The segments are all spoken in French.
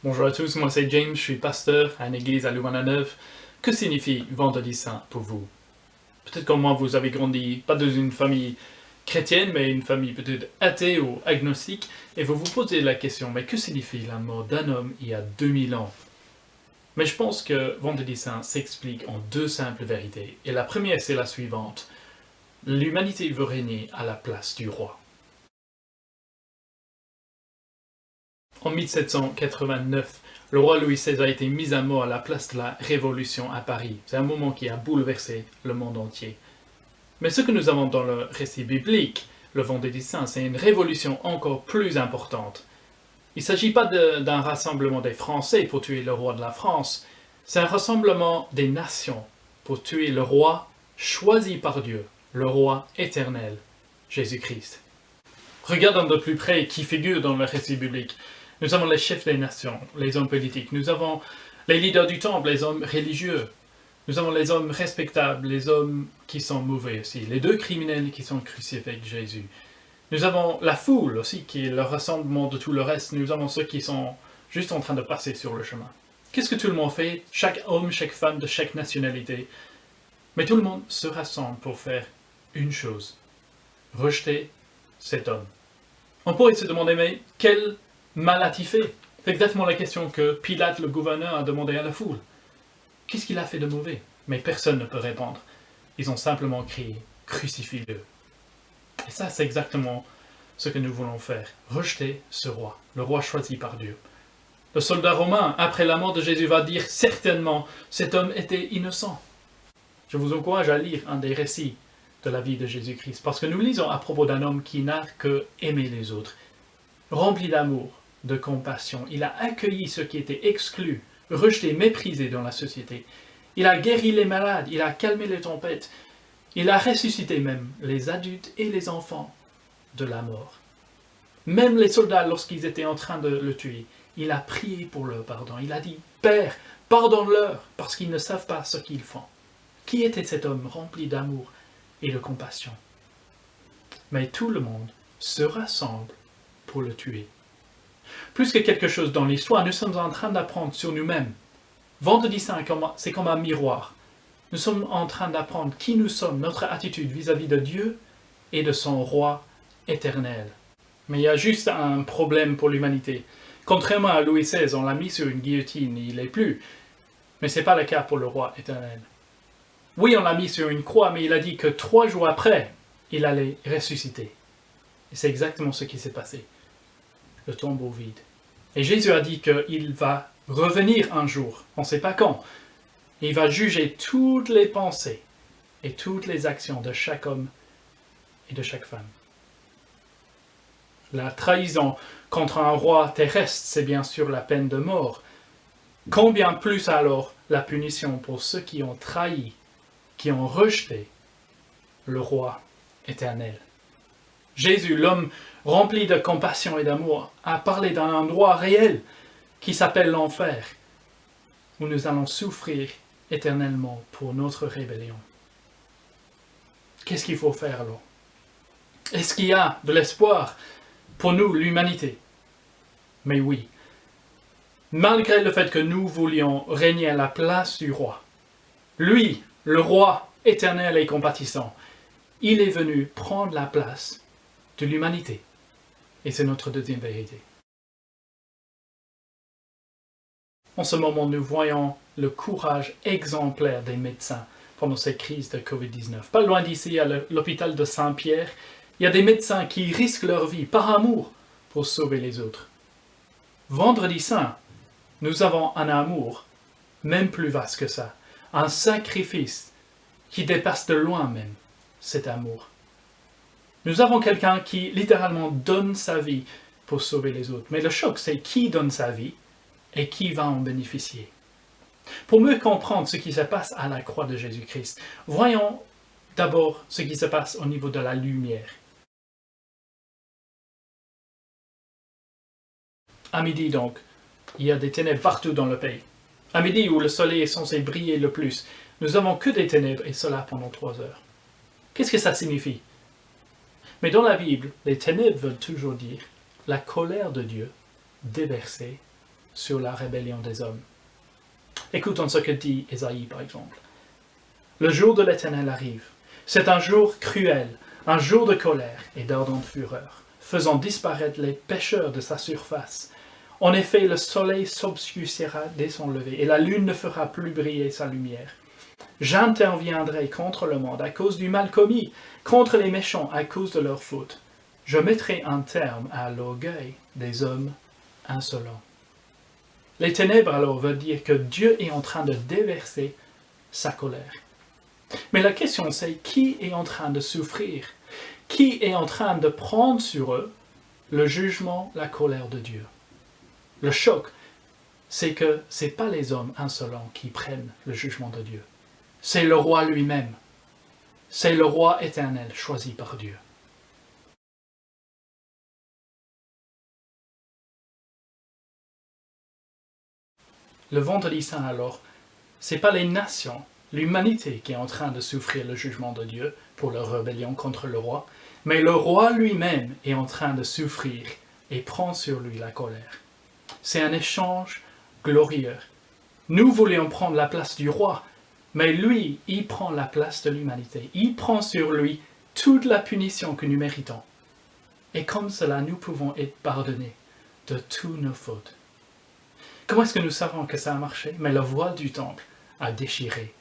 Bonjour à tous, moi c'est James, je suis pasteur à une église à Louvain-la-Neuve. Que signifie Vendredi Saint pour vous? Peut-être comme moi vous avez grandi pas dans une famille chrétienne, mais une famille peut-être athée ou agnostique, et vous vous posez la question, mais que signifie la mort d'un homme il y a 2000 ans? Mais je pense que Vendredi Saint s'explique en deux simples vérités, et la première c'est la suivante. L'humanité veut régner à la place du roi. En 1789, le roi Louis XVI a été mis à mort à la place de la Révolution à Paris. C'est un moment qui a bouleversé le monde entier. Mais ce que nous avons dans le récit biblique, le Vendredi Saint, c'est une révolution encore plus importante. Il ne s'agit pas d'un rassemblement des Français pour tuer le roi de la France, c'est un rassemblement des nations pour tuer le roi choisi par Dieu, le roi éternel, Jésus-Christ. Regardons de plus près qui figure dans le récit biblique. Nous avons les chefs des nations, les hommes politiques. Nous avons les leaders du temple, les hommes religieux. Nous avons les hommes respectables, les hommes qui sont mauvais aussi. Les deux criminels qui sont crucifiés avec Jésus. Nous avons la foule aussi, qui est le rassemblement de tout le reste. Nous avons ceux qui sont juste en train de passer sur le chemin. Qu'est-ce que tout le monde fait? Chaque homme, chaque femme de chaque nationalité. Mais tout le monde se rassemble pour faire une chose. Rejeter cet homme. On pourrait se demander, mais quel mal a-t-il fait? C'est exactement la question que Pilate, le gouverneur, a demandé à la foule. Qu'est-ce qu'il a fait de mauvais? Mais personne ne peut répondre. Ils ont simplement crié, crucifie-le. Et ça, c'est exactement ce que nous voulons faire. Rejeter ce roi, le roi choisi par Dieu. Le soldat romain, après la mort de Jésus, va dire certainement, cet homme était innocent. Je vous encourage à lire un des récits de la vie de Jésus-Christ, parce que nous lisons à propos d'un homme qui n'a que aimé les autres, rempli d'amour, de compassion. Il a accueilli ceux qui étaient exclus, rejetés, méprisés dans la société. Il a guéri les malades, il a calmé les tempêtes, il a ressuscité même les adultes et les enfants de la mort. Même les soldats, lorsqu'ils étaient en train de le tuer, il a prié pour leur pardon. Il a dit, Père, pardonne-leur, parce qu'ils ne savent pas ce qu'ils font. Qui était cet homme rempli d'amour et de compassion? Mais tout le monde se rassemble pour le tuer. Plus que quelque chose dans l'histoire, nous sommes en train d'apprendre sur nous-mêmes. Vendredi Saint, c'est comme un miroir. Nous sommes en train d'apprendre qui nous sommes, notre attitude vis-à-vis de Dieu et de son roi éternel. Mais il y a juste un problème pour l'humanité. Contrairement à Louis XVI, on l'a mis sur une guillotine, il n'est plus. Mais ce n'est pas le cas pour le roi éternel. Oui, on l'a mis sur une croix, mais il a dit que 3 jours après, il allait ressusciter. Et c'est exactement ce qui s'est passé. Le tombeau vide. Et Jésus a dit qu'il va revenir un jour, on ne sait pas quand. Et il va juger toutes les pensées et toutes les actions de chaque homme et de chaque femme. La trahison contre un roi terrestre, c'est bien sûr la peine de mort. Combien plus alors la punition pour ceux qui ont trahi, qui ont rejeté le roi éternel. Jésus, l'homme rempli de compassion et d'amour, a parlé d'un endroit réel qui s'appelle l'enfer, où nous allons souffrir éternellement pour notre rébellion. Qu'est-ce qu'il faut faire alors? Est-ce qu'il y a de l'espoir pour nous, l'humanité? Mais oui. Malgré le fait que nous voulions régner à la place du roi, lui, le roi éternel et compatissant, il est venu prendre la place de l'humanité. Et c'est notre deuxième vérité. En ce moment, nous voyons le courage exemplaire des médecins pendant cette crise de Covid-19. Pas loin d'ici, à l'hôpital de Saint-Pierre, il y a des médecins qui risquent leur vie par amour pour sauver les autres. Vendredi Saint, nous avons un amour même plus vaste que ça, un sacrifice qui dépasse de loin même cet amour. Nous avons quelqu'un qui littéralement donne sa vie pour sauver les autres. Mais le choc, c'est qui donne sa vie et qui va en bénéficier. Pour mieux comprendre ce qui se passe à la croix de Jésus-Christ, voyons d'abord ce qui se passe au niveau de la lumière. À midi donc, il y a des ténèbres partout dans le pays. À midi où le soleil est censé briller le plus, nous n'avons que des ténèbres et cela pendant 3 heures. Qu'est-ce que ça signifie? Mais dans la Bible, les ténèbres veulent toujours dire la colère de Dieu déversée sur la rébellion des hommes. Écoutons ce que dit Ésaïe par exemple. Le jour de l'Éternel arrive. C'est un jour cruel, un jour de colère et d'ardente fureur, faisant disparaître les pécheurs de sa surface. En effet, le soleil s'obscurcira dès son lever, et la lune ne fera plus briller sa lumière. J'interviendrai contre le monde à cause du mal commis, contre les méchants à cause de leurs fautes. Je mettrai un terme à l'orgueil des hommes insolents. Les ténèbres alors veut dire que Dieu est en train de déverser sa colère. Mais la question c'est qui est en train de souffrir? Qui est en train de prendre sur eux le jugement, la colère de Dieu? Le choc, c'est que ce n'est pas les hommes insolents qui prennent le jugement de Dieu. C'est le roi lui-même. C'est le roi éternel choisi par Dieu. Le vendredi saint alors, ce n'est pas les nations, l'humanité qui est en train de souffrir le jugement de Dieu pour leur rébellion contre le roi, mais le roi lui-même est en train de souffrir et prend sur lui la colère. C'est un échange glorieux. Nous voulions prendre la place du roi, mais lui, il prend la place de l'humanité. Il prend sur lui toute la punition que nous méritons. Et comme cela, nous pouvons être pardonnés de toutes nos fautes. Comment est-ce que nous savons que ça a marché? Mais le voile du temple a déchiré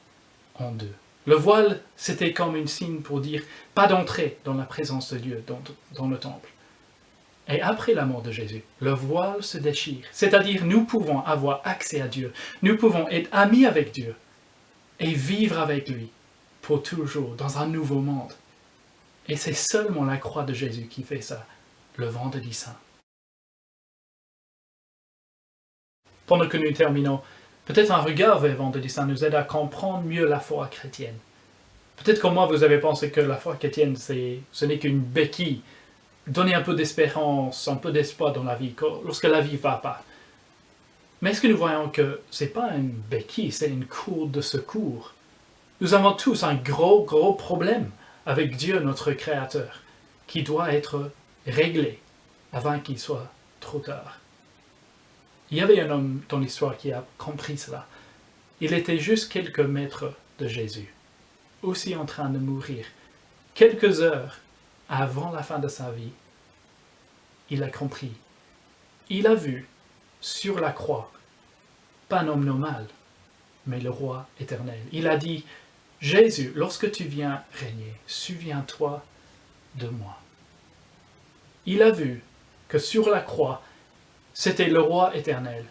en deux. Le voile, c'était comme un signe pour dire pas d'entrée dans la présence de Dieu, dans le temple. Et après la mort de Jésus, le voile se déchire. C'est-à-dire, nous pouvons avoir accès à Dieu. Nous pouvons être amis avec Dieu et vivre avec lui pour toujours dans un nouveau monde. Et c'est seulement la croix de Jésus qui fait ça, le vendredi saint. Pendant que nous terminons, peut-être un regard vers vendredi saint nous aide à comprendre mieux la foi chrétienne. Peut-être comme moi, vous avez pensé que la foi chrétienne, ce n'est qu'une béquille. Donner un peu d'espérance, un peu d'espoir dans la vie, lorsque la vie ne va pas. Mais est-ce que nous voyons que ce n'est pas une béquille, c'est une cour de secours? Nous avons tous un gros problème avec Dieu, notre Créateur, qui doit être réglé avant qu'il soit trop tard. Il y avait un homme dans l'histoire qui a compris cela. Il était juste quelques mètres de Jésus, aussi en train de mourir. Quelques heures avant la fin de sa vie, il a compris. Il a vu sur la croix, pas un homme normal, mais le roi éternel. Il a dit, Jésus, lorsque tu viens régner, souviens-toi de moi. Il a vu que sur la croix, c'était le roi éternel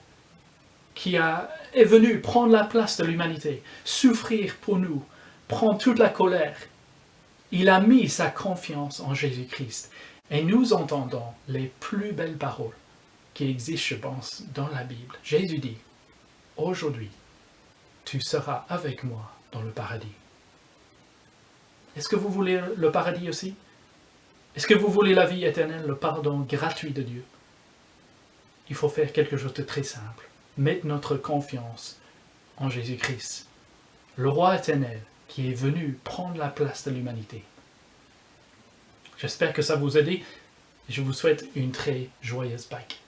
qui est venu prendre la place de l'humanité, souffrir pour nous, prendre toute la colère. Il a mis sa confiance en Jésus-Christ. Et nous entendons les plus belles paroles qui existent, je pense, dans la Bible. Jésus dit, « Aujourd'hui, tu seras avec moi dans le paradis. » Est-ce que vous voulez le paradis aussi? Est-ce que vous voulez la vie éternelle, le pardon gratuit de Dieu? Il faut faire quelque chose de très simple. Mettre notre confiance en Jésus-Christ, le roi éternel qui est venu prendre la place de l'humanité. J'espère que ça vous a aidé et je vous souhaite une très joyeuse Pâques.